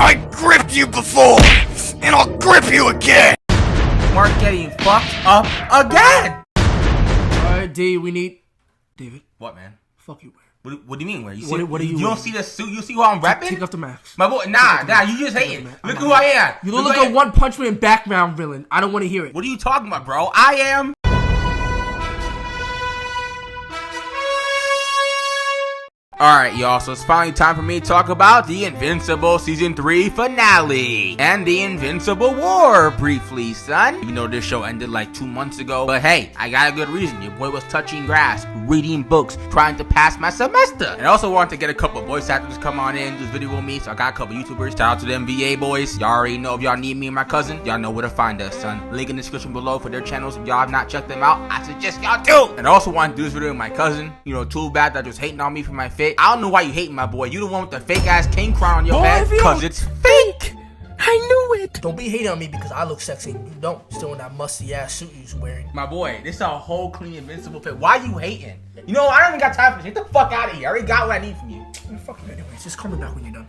I gripped you before, and I'll grip you again! Mark getting fucked up again! Alright, D, we need... David. What, man? Fuck you, where? What do you mean, where? You, What are you don't see the suit? You see who I'm repping? Take off the mask. My boy, nah, you just hating. Look who I am. You look like a One Punch Man background villain. I don't want to hear it. What are you talking about, bro? I am... Alright, y'all, so it's finally time for me to talk about the Invincible Season 3 finale and the Invincible War briefly, son. Even though this show ended like 2 months ago. But hey, I got a good reason. Your boy was touching grass, reading books, trying to pass my semester. And I also wanted to get a couple of voice actors to come on in, do this video with me. So I got a couple of YouTubers. Shout out to them VA boys. Y'all already know if y'all need me and my cousin, y'all know where to find us, son. Link in the description below for their channels. If y'all have not checked them out, I suggest y'all do. And I also want to do this video with my cousin. You know, too bad that was hating on me for my fit. I don't know why you hating, my boy. You the one with the fake ass king crown on your head, cause it's fake. I knew it. Don't be hating on me because I look sexy and you don't. Still in that musty ass suit you was wearing. My boy, this is a whole clean Invincible fit. Why you hating? You know, I don't even got time for this. Get the fuck out of here. I already got what I need from you. Fuck you anyways. Just call me back when you're done.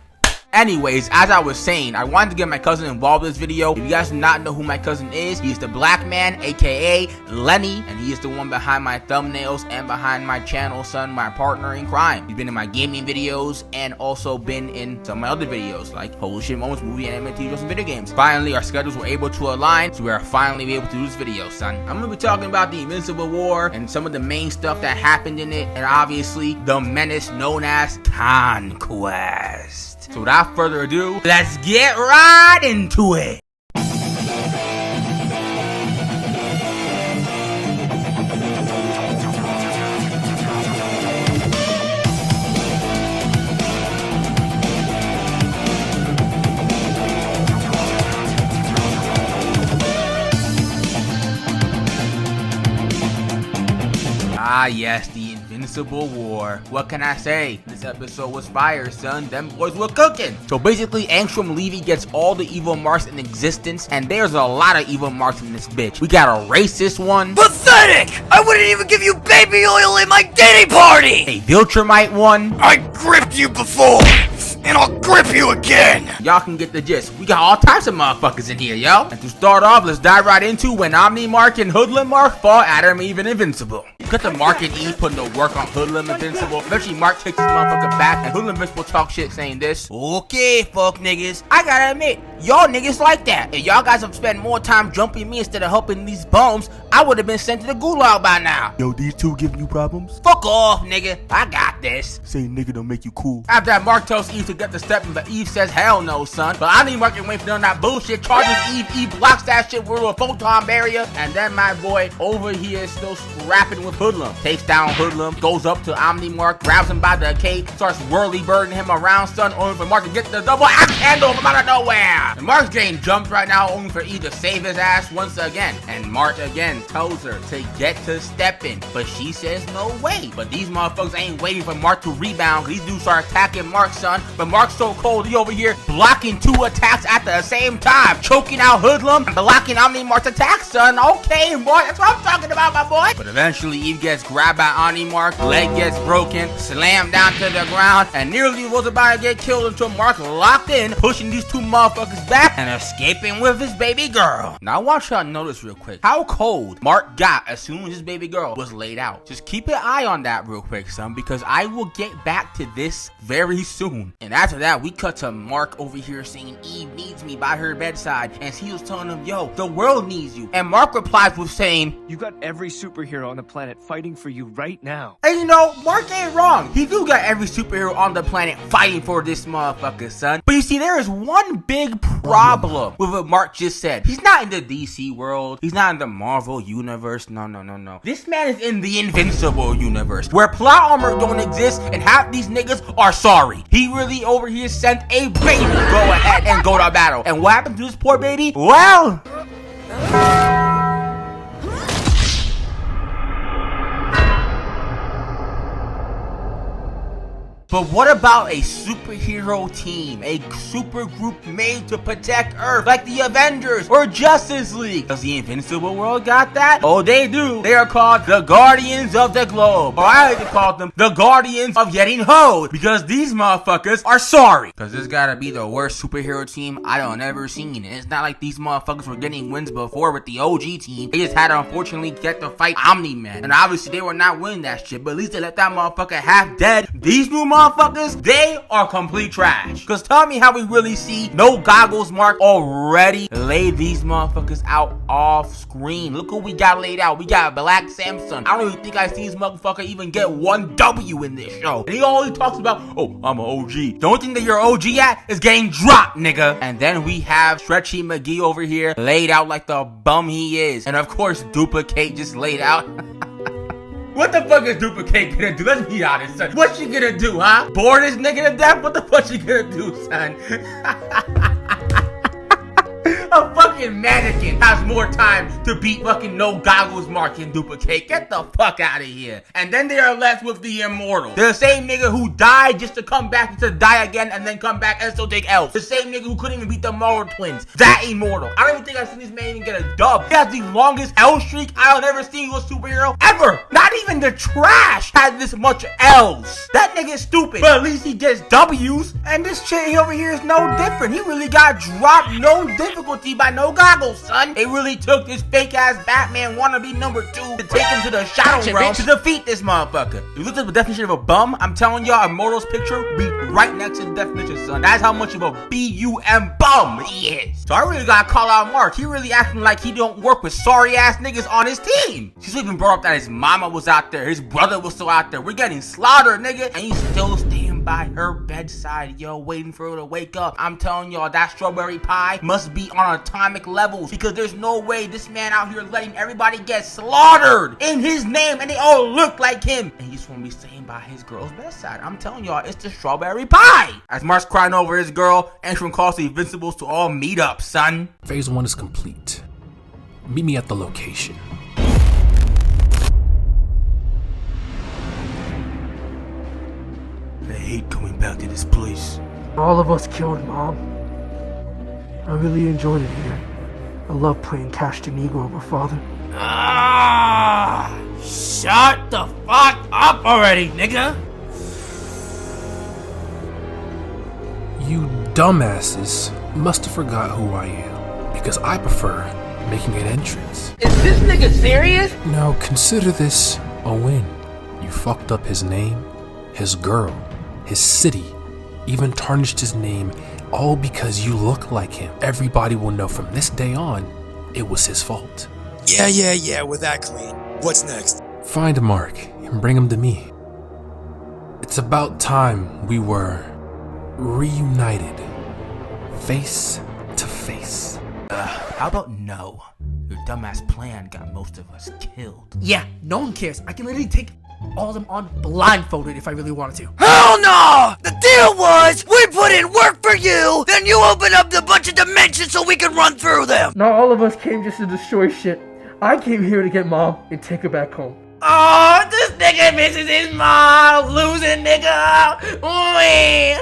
Anyways, as I was saying, I wanted to get my cousin involved in this video. If you guys do not know who my cousin is, he's the black man, aka Lenny, and he is the one behind my thumbnails and behind my channel, son, my partner in crime. He's been in my gaming videos and also been in some of my other videos, like Holy Shit Moments, movie, anime, TV shows, and video games. Finally, our schedules were able to align, so we are finally able to do this video, son. I'm gonna be talking about the Invincible War and some of the main stuff that happened in it, and obviously, the menace known as Conquest. So without further ado, let's get right into it. Ah yes, the Invincible War. What can I say? This episode was fire, son. Them boys were cooking. So basically, Angstrom Levy gets all the evil marks in existence, and there's a lot of evil marks in this bitch. We got a racist one. Pathetic! I wouldn't even give you baby oil in my dating party! A Viltrumite one. I gripped you before, and I'll grip you again! Y'all can get the gist. We got all types of motherfuckers in here, yo. And to start off, let's dive right into when Omni Mark and Hoodlum Mark fought Adam Eve and Invincible. Cut the Mark and Eve putting the work on Hoodlum Invincible. Eventually, Mark takes his motherfucker back, and Hoodlum Invincible talk shit saying this. Okay, fuck niggas. I gotta admit, y'all niggas like that. If y'all guys have spent more time jumping me instead of helping these bums, I would have been sent to the gulag by now. Yo, these two giving you problems? Fuck off, nigga. I got this. Say nigga don't make you cool. After that, Mark tells Eve to get the step in, but Eve says hell no, son. But I need Mark and wait for none of that bullshit. Charges Eve. Eve blocks that shit with a photon barrier. And then my boy over here is still scrapping with Hoodlum. Takes down Hoodlum, goes up to Omni Mark, grabs him by the cape, starts whirly-birding him around, son, only for Mark to get the double axe handle from out of nowhere. And Mark's getting jumped right now, only for Eve to save his ass once again. And Mark again tells her to get to stepping, but she says no way. But these motherfuckers ain't waiting for Mark to rebound. These dudes start attacking Mark, son. But Mark's so cold, he over here blocking 2 attacks at the same time, choking out Hoodlum and blocking Omni Mark's attack, son. Okay, Mark, that's what I'm talking about, my boy. But eventually, Eve gets grabbed by Omni Mark, leg gets broken, slammed down to the ground, and nearly was about to get killed until Mark locked in, pushing these 2 motherfuckers back and escaping with his baby girl. Now I want y'all to notice real quick how cold Mark got as soon as his baby girl was laid out. Just keep an eye on that real quick, son, because I will get back to this very soon. And after that, we cut to Mark over here saying Eve needs me by her bedside, and he was telling him, yo, the world needs you. And Mark replies with saying, you got every superhero on the planet fighting for you right now. And you know, Mark ain't wrong. He do got every superhero on the planet fighting for this motherfucker, son. But you see, there is one big problem with what Mark just said. He's not in the DC world. He's not in the Marvel universe. No. This man is in the Invincible universe, where plot armor don't exist and half these niggas are sorry. He really over here sent a baby go ahead and go to battle. And what happened to this poor baby? Well... But what about a superhero team? A super group made to protect Earth, like the Avengers or Justice League? Does the Invincible world got that? Oh, they do. They are called the Guardians of the Globe. Or I like to call them the Guardians of Getting Hoed. Because these motherfuckers are sorry. Because this gotta be the worst superhero team I don't ever seen. And it's not like these motherfuckers were getting wins before with the OG team. They just had to unfortunately get to fight Omni-Man. And obviously they were not winning that shit. But at least they left that motherfucker half dead. These new motherfuckers, they are complete trash. Because tell me how we really see no goggles Mark already lay these motherfuckers out off screen. Look who we got laid out. We got Black Samson. I don't even think I see this motherfucker even get one W in this show. And he always talks about, oh, I'm an OG. The only thing that you're OG at is getting dropped, nigga. And then we have Stretchy McGee over here laid out like the bum he is. And of course, Duplicate just laid out. What the fuck is Duplicate gonna do? Let's be honest, son. What she gonna do, huh? Bore this nigga to death? What the fuck she gonna do, son? A fucking mannequin has more time to beat fucking no goggles Mark and Duplicate. Get the fuck out of here. And then they are left with the Immortal. The same nigga who died just to come back and to die again and then come back and still take L's. The same nigga who couldn't even beat the Morrow twins. That Immortal. I don't even think I've seen this man even get a dub. He has the longest L streak I've ever seen with a superhero ever. Not even the trash had this much L's. That nigga is stupid. But at least he gets W's. And this shit over here is no different. He really got dropped, no difficulty by no goggles, son. They really took this fake ass Batman wannabe number 2 to take him to the Shadow Realm to defeat this motherfucker. You look at the definition of a bum, I'm telling y'all, Immortal's picture be right next to the definition, son. That's how much of a B-U-M bum he is. So I really gotta call out Mark. He really acting like he don't work with sorry ass niggas on his team. She's even brought up that his mama was out there, his brother was still out there. We're getting slaughtered, nigga. And he's still staying by her bedside, yo, waiting for her to wake up. I'm telling y'all, that strawberry pie must be on atomic levels, because there's no way this man out here letting everybody get slaughtered in his name and they all look like him, and he just want to be staying by his girl's bedside. I'm telling y'all, it's the strawberry pie. As Mark's crying over his girl, Antrim calls the Invincibles to all meet up, son. Phase 1 is complete. Meet me at the location. I hate going back to this place. All of us killed Mom. I really enjoyed it here. I love playing Cash the Negro with Father. Ah! Shut the fuck up already, nigga! You dumbasses must have forgot who I am, because I prefer making an entrance. Is this nigga serious? Now consider this a win. You fucked up his name, his girl, his city, even tarnished his name, all because you look like him. Everybody will know from this day on, it was his fault. Yeah, we're that clean. What's next? Find Mark and bring him to me. It's about time we were reunited, face to face. How about no? Your dumbass plan got most of us killed. Yeah, no one cares. I can literally take all of them on blindfolded if I really wanted to. Hell no! The deal was, we put in work for you, then you open up the bunch of dimensions so we can run through them! Not all of us came just to destroy shit. I came here to get Mom and take her back home. Oh, this nigga misses his mom! Losing nigga! Ooh-wee!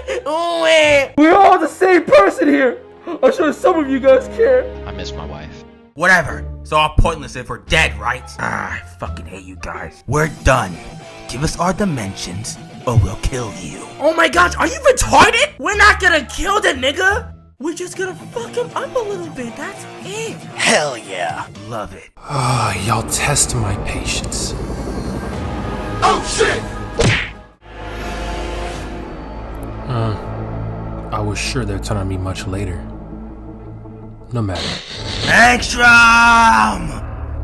We're all the same person here! I'm sure some of you guys care. I miss my wife. Whatever. It's all pointless if we're dead, right? I fucking hate you guys. We're done. Give us our dimensions, or we'll kill you. Oh my gosh, are you retarded? We're not gonna kill the nigga! We're just gonna fuck him up a little bit, that's it. Hell yeah. Love it. Y'all test my patience. Oh shit! I was sure they'd turn on me much later. No matter. Angstrom!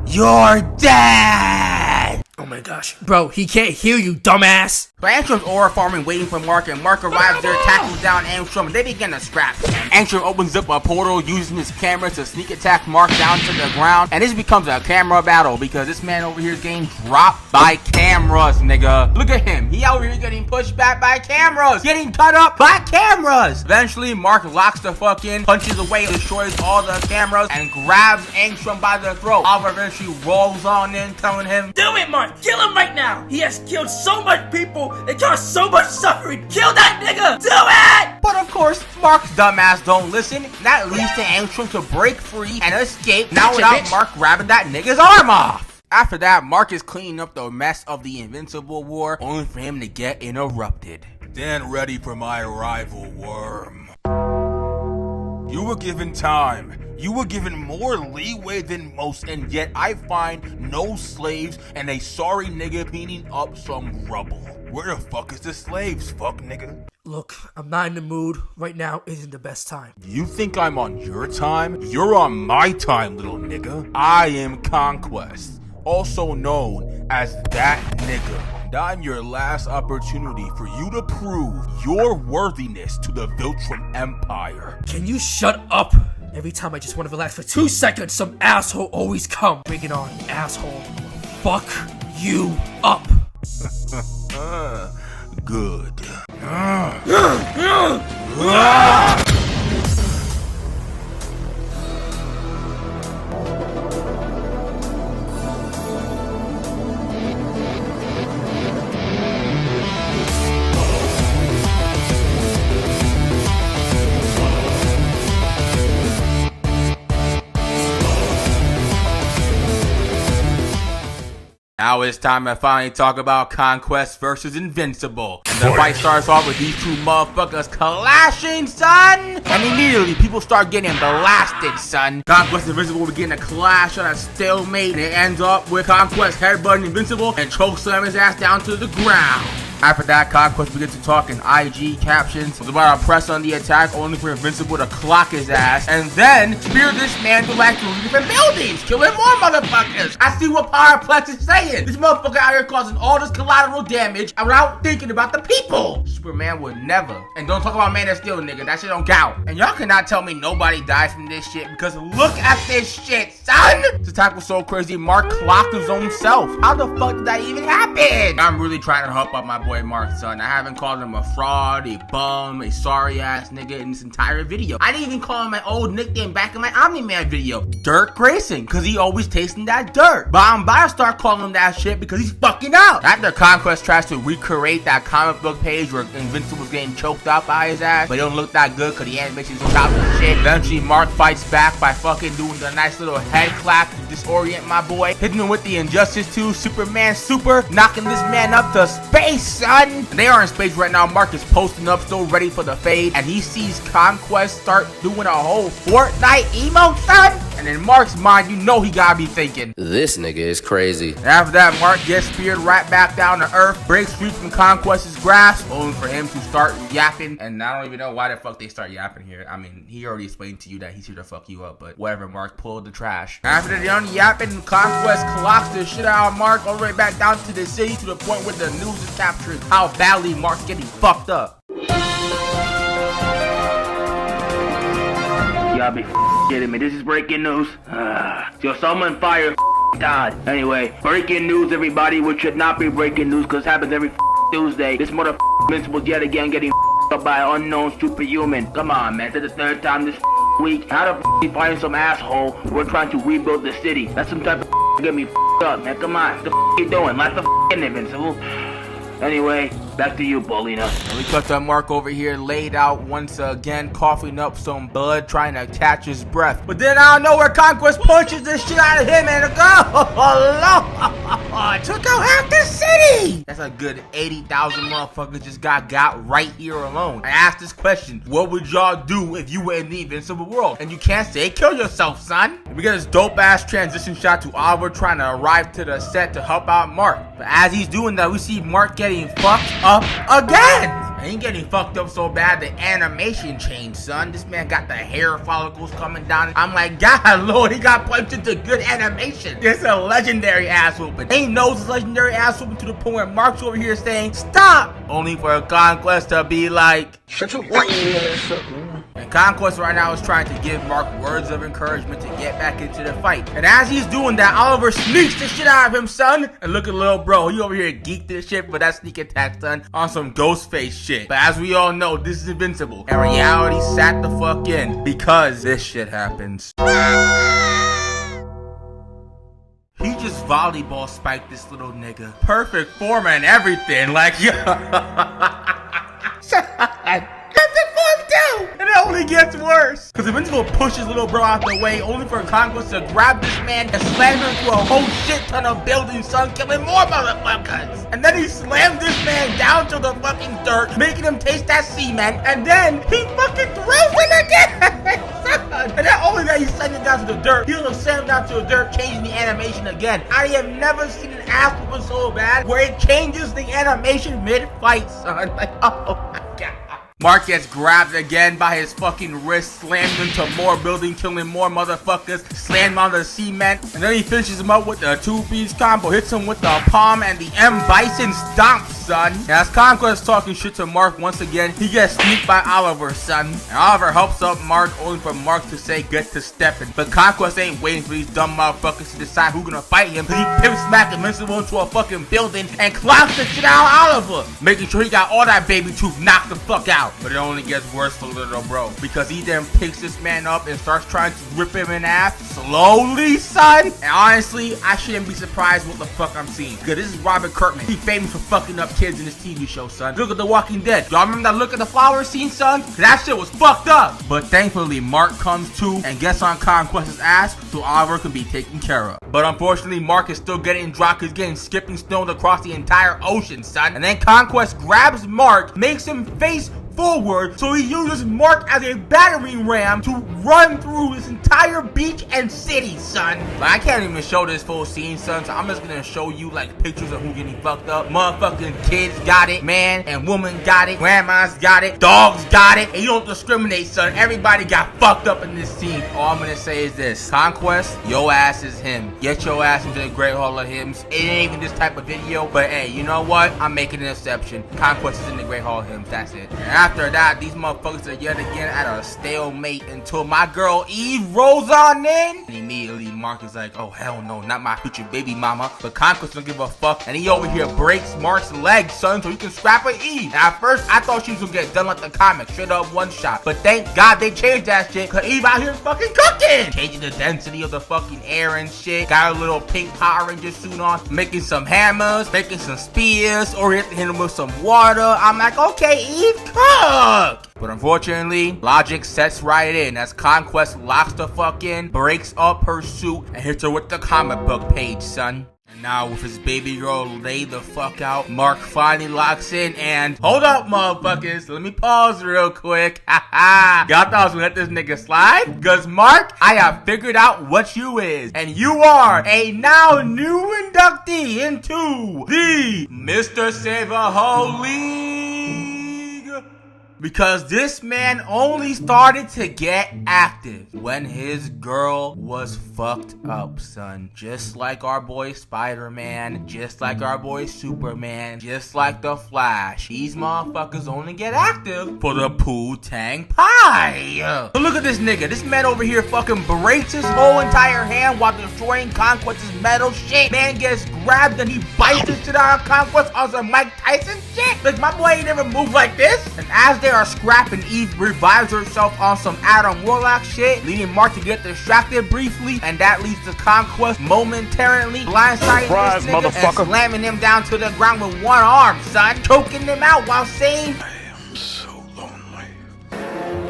You're dead! Oh my gosh. Bro, he can't hear you, dumbass. So Angstrom's aura farming, waiting for Mark, and Mark arrives there, tackles down Angstrom, and they begin to scrap. Angstrom opens up a portal, using his camera to sneak attack Mark down to the ground, and this becomes a camera battle, because this man over here is getting dropped by cameras, nigga. Look at him. He out here getting pushed back by cameras, getting cut up by cameras. Eventually, Mark locks the fuck in, punches away, destroys all the cameras, and grabs Angstrom by the throat. Oliver eventually rolls on in, telling him, Do it, Mark! Kill him right now! He has killed so much people! Invincible and cause so much suffering. Kill that nigga. Do it. But of course, Mark's dumbass don't listen. That leads to Angstrom to break free and escape. Now without Mark grabbing that nigga's arm off. After that, Mark is cleaning up the mess of the Invincible War, only for him to get interrupted. Stand ready for my arrival, Worm. You were given time. You were given more leeway than most, and yet I find no slaves and a sorry nigga cleaning up some rubble. Where the fuck is the slaves, fuck nigga? Look, I'm not in the mood. Right now isn't the best time. You think I'm on your time? You're on my time, little nigga. I am Conquest, also known as that nigga. And I'm your last opportunity for you to prove your worthiness to the Viltrum Empire. Can you shut up? Every time I just want to relax for 2 seconds, some asshole always come. Bring it on, asshole. Fuck you up. Good. Now it's time to finally talk about Conquest versus Invincible. And the fight starts off with these two motherfuckers clashing, son! And immediately people start getting blasted, son. Conquest and Invincible begin to clash on a stalemate, and it ends up with Conquest headbutting Invincible and choke slamming his ass down to the ground. After that, Conquest begins to talk in IG captions. Was about to press on the attack, only for Invincible to clock his ass, and then spear this man to like 3 different buildings, killing more motherfuckers. I see what Powerplex is saying. This motherfucker out here causing all this collateral damage without thinking about the people. Superman would never. And don't talk about Man of Steel, nigga. That shit don't count. And y'all cannot tell me nobody died from this shit, because look at this shit, son. This attack was so crazy, Mark clocked his own self. How the fuck did that even happen? I'm really trying to help out my boy Mark, son. I haven't called him a fraud, a bum, a sorry ass nigga in this entire video. I didn't even call him my old nickname back in my Omni-Man video, Dirt Grayson, because he always tasting that dirt. But I'm about to start calling him that shit because he's fucking out. After Conquest tries to recreate that comic book page where Invincible was getting choked out by his ass, but it don't look that good because the animation's on top of the shit. Eventually Mark fights back by fucking doing the nice little head clap to disorient my boy, hitting him with the Injustice 2 Superman Super, knocking this man up to space, son. And they are in space right now. Mark is posting up, still ready for the fade, and he sees Conquest start doing a whole Fortnite emote, son. And in Mark's mind, you know he gotta be thinking, this nigga is crazy. And after that, Mark gets speared right back down to Earth, breaks free from Conquest's grasp, only for him to start yapping. And I don't even know why the fuck they start yapping here. I mean, he already explained to you that he's here to fuck you up, but whatever, Mark pulled the trash. After they're done yapping, Conquest clocks the shit out of Mark all the way back down to the city, to the point where the news is capturing how badly Mark's getting fucked up. Y'all be kidding me. This is breaking news. So someone fired God. Anyway, breaking news, everybody, which should not be breaking news because it happens every Tuesday. This Invincible's yet again getting up by an unknown superhuman. Come on, man. It's the 3rd time this week. How the you find some asshole? We're trying to rebuild the city. That's some type of get me up, man. Come on. What the you doing? Like the Invincible. Anyway, back to you, Paulina. And we cut to Mark over here, laid out once again, coughing up some blood, trying to catch his breath. But then out of nowhere, Conquest punches the shit out of him, and Lord, took out half the city. That's a good 80,000 motherfuckers just got right here alone. I asked this question: what would y'all do if you were in the Invincible world? And you can't say kill yourself, son. And we get this dope ass transition shot to Oliver trying to arrive to the set to help out Mark. But as he's doing that, we see Mark getting fucked up again. And he getting fucked up so bad the animation changed, son. This man got the hair follicles coming down. I'm like, God Lord, he got punched into good animation. It's a legendary ass whooping. He knows it's legendary ass whooping to the point where Mark's over here saying stop, only for Conquest to be like, shut your And Conquest right now is trying to give Mark words of encouragement to get back into the fight. And as he's doing that, Oliver sneaks the shit out of him, son. And look at little bro, he over here geeked this shit for that sneak attack, son, on some Ghostface shit. But as we all know, this is Invincible. And reality sat the fuck in because this shit happens. He just volleyball spike this little nigga. Perfect form and everything, like, and it only gets worse. Because Invincible pushes little bro out the way, only for Conquest to grab this man and slam him through a whole shit ton of buildings, son, killing more motherfuckers. And then he slammed this man down to the fucking dirt, making him taste that cement, and then he fucking throws him again. And not only that, he sent him down to the dirt, he'll send him down to the dirt, changing the animation again. I have never seen an ass whooping so bad where it changes the animation mid-fight, son. Like, oh my god. Mark gets grabbed again by his fucking wrist, slammed into more building, killing more motherfuckers, slammed on the cement, and then he finishes him up with the 2-piece combo, hits him with the palm and the M Bison stomp, son. And as Conquest talking shit to Mark once again, he gets sneaked by Oliver, son. And Oliver helps up Mark, only for Mark to say get to stepping. But Conquest ain't waiting for these dumb motherfuckers to decide who's gonna fight him. He pimp smack Invincible into a fucking building and clocks the shit out of Oliver, making sure he got all that baby tooth knocked the fuck out. But it only gets worse for little bro, because he then picks this man up and starts trying to rip him in half slowly, son. And honestly, I shouldn't be surprised what the fuck I'm seeing, because this is Robert Kirkman. He's famous for fucking up kids in his TV show, son. Look at The Walking Dead. Y'all remember that look at the flower scene, son? That shit was fucked up. But thankfully, Mark comes to and gets on Conquest's ass so Oliver can be taken care of. But unfortunately, Mark is still getting dropped. He's getting skipping stoned across the entire ocean, son. And then Conquest grabs Mark, makes him face forward, so he uses Mark as a battering ram to run through this entire beach and city, son. But I can't even show this full scene, son, so I'm just gonna show you like pictures of who getting fucked up. Motherfucking kids got it, man and woman got it, grandmas got it, dogs got it, and you don't discriminate, son. Everybody got fucked up in this scene. All I'm gonna say is this: Conquest, your ass is him. Get your ass into the Great Hall of Hymns. It ain't even this type of video, but hey, you know what? I'm making an exception. Conquest is in the Great Hall of Hymns. That's it. And after that, these motherfuckers are yet again at a stalemate until my girl Eve rolls on in. And immediately Mark is like, oh hell no, not my future baby mama. But Conquest don't give a fuck, and he over here breaks Mark's leg, son, so he can scrap at Eve. And at first, I thought she was gonna get done like the comic, straight up one shot. But thank God they changed that shit, cause Eve out here fucking cooking. Changing the density of the fucking air and shit. Got a little pink Power Ranger suit on, making some hammers, making some spears, or hit him with some water. I'm like, okay, Eve, cook. But unfortunately, logic sets right in as Conquest locks the fuck in, breaks up her suit, and hits her with the comic book page, son. And now with his baby girl laid the fuck out, Mark finally locks in and... Hold up, motherfuckers. Let me pause real quick. Haha. Y'all thought I was gonna let this nigga slide? Cause Mark, I have figured out what you is. And you are a now new inductee into the Mr. Save a Whole League. Because this man only started to get active when his girl was fucked up, son. Just like our boy Spider-Man, just like our boy Superman, just like the Flash. These motherfuckers only get active for the Poo-Tang Pie. But look at this nigga. This man over here fucking breaks his whole entire hand while destroying Conquest's metal shit. Man gets grabbed and he bites his shit out of Conquest on some Mike Tyson shit. Like, my boy ain't never moved like this. And as they are scrapping, Eve revives herself on some Adam Warlock shit, leading Mark to get distracted briefly, and that leads to Conquest momentarily blindsiding this nigga and slamming him down to the ground with one arm, son, choking him out while saying, I am so lonely.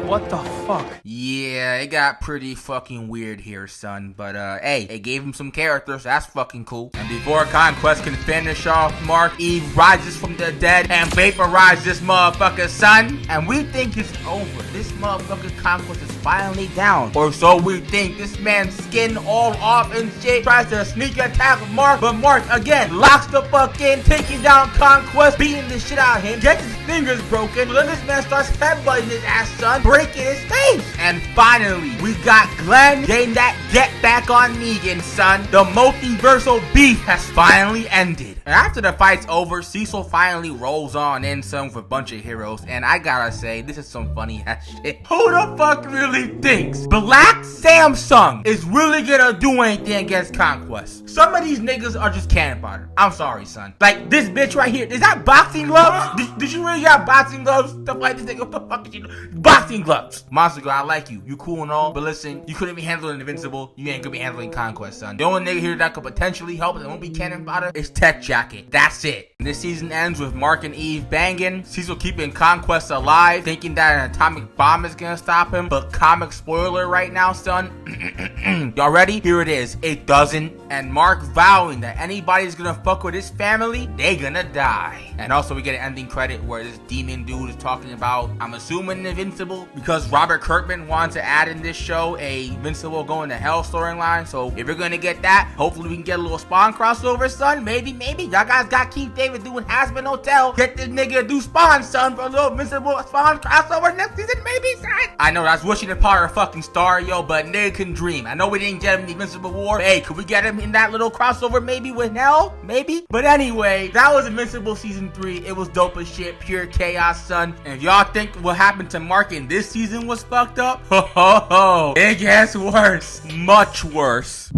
What the fuck? Yeah, it got pretty fucking weird here, son. But, hey, it gave him some characters. That's fucking cool. And before Conquest can finish off Mark, Eve rises from the dead and vaporizes this motherfucker, son. And we think it's over. This motherfucker Conquest is finally down. Or so we think. This man's skin all off and shit. Tries to sneak attack Mark. But Mark, again, locks the fuck in, taking down Conquest, beating the shit out of him, gets his fingers broken. But then this man starts headbutting his ass, son, breaking his face. And finally, we got Glenn getting that get back on Negan, son. The multiversal beef has finally ended. And after the fight's over, Cecil finally rolls on in some with a bunch of heroes, and I gotta say, this is some funny ass shit. Who the fuck really thinks Black Samsung is really gonna do anything against Conquest? Some of these niggas are just cannon fodder. I'm sorry, son. Like, this bitch right here, is that boxing gloves? Did you really got boxing gloves? Stuff like this, nigga, what the fuck is she doing? Boxing gloves. Monster Girl, I like you. You cool and all, but listen, you couldn't be handling Invincible. You ain't gonna be handling Conquest, son. The only nigga here that could potentially help and won't be cannon fodder is Tech Jacket. That's it. And this season ends with Mark and Eve banging, Cecil keeping Conquest alive, thinking that an atomic bomb is gonna stop him. But comic spoiler right now, son. Y'all ready? Here it is. It doesn't. And Mark vowing that anybody's gonna fuck with his family, they gonna die. And also we get an ending credit where this demon dude is talking about, I'm assuming Invincible, because Robert Kirkman wanted to add in this show a Invincible going to hell storyline. So if you're gonna get that, hopefully we can get a little Spawn crossover, son. Maybe. Y'all guys got Keith David doing Hazbin Hotel. Get this nigga to do Spawn, son, for a little Invincible Spawn crossover next season, maybe, son. I know that's wishing upon a fucking star, yo, but nigga can dream. I know we didn't get him in the Invincible War. But hey, could we get him in that little crossover maybe with Hell? Maybe. But anyway, that was Invincible Season 3. It was dope as shit. Pure chaos, son. And if y'all think what happened to Mark in this season was fucked up, ho ho ho, it gets worse. Much worse.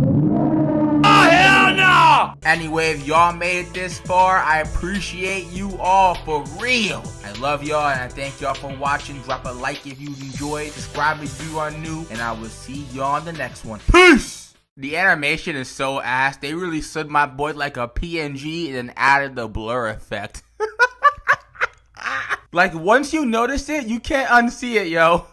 Anyway, if y'all made it this far, I appreciate you all for real. I love y'all and I thank y'all for watching. Drop a like if you enjoyed. Subscribe if you are new. And I will see y'all in the next one. Peace! The animation is so ass. They really stood my boy like a PNG and then added the blur effect. Like, once you notice it, you can't unsee it, yo.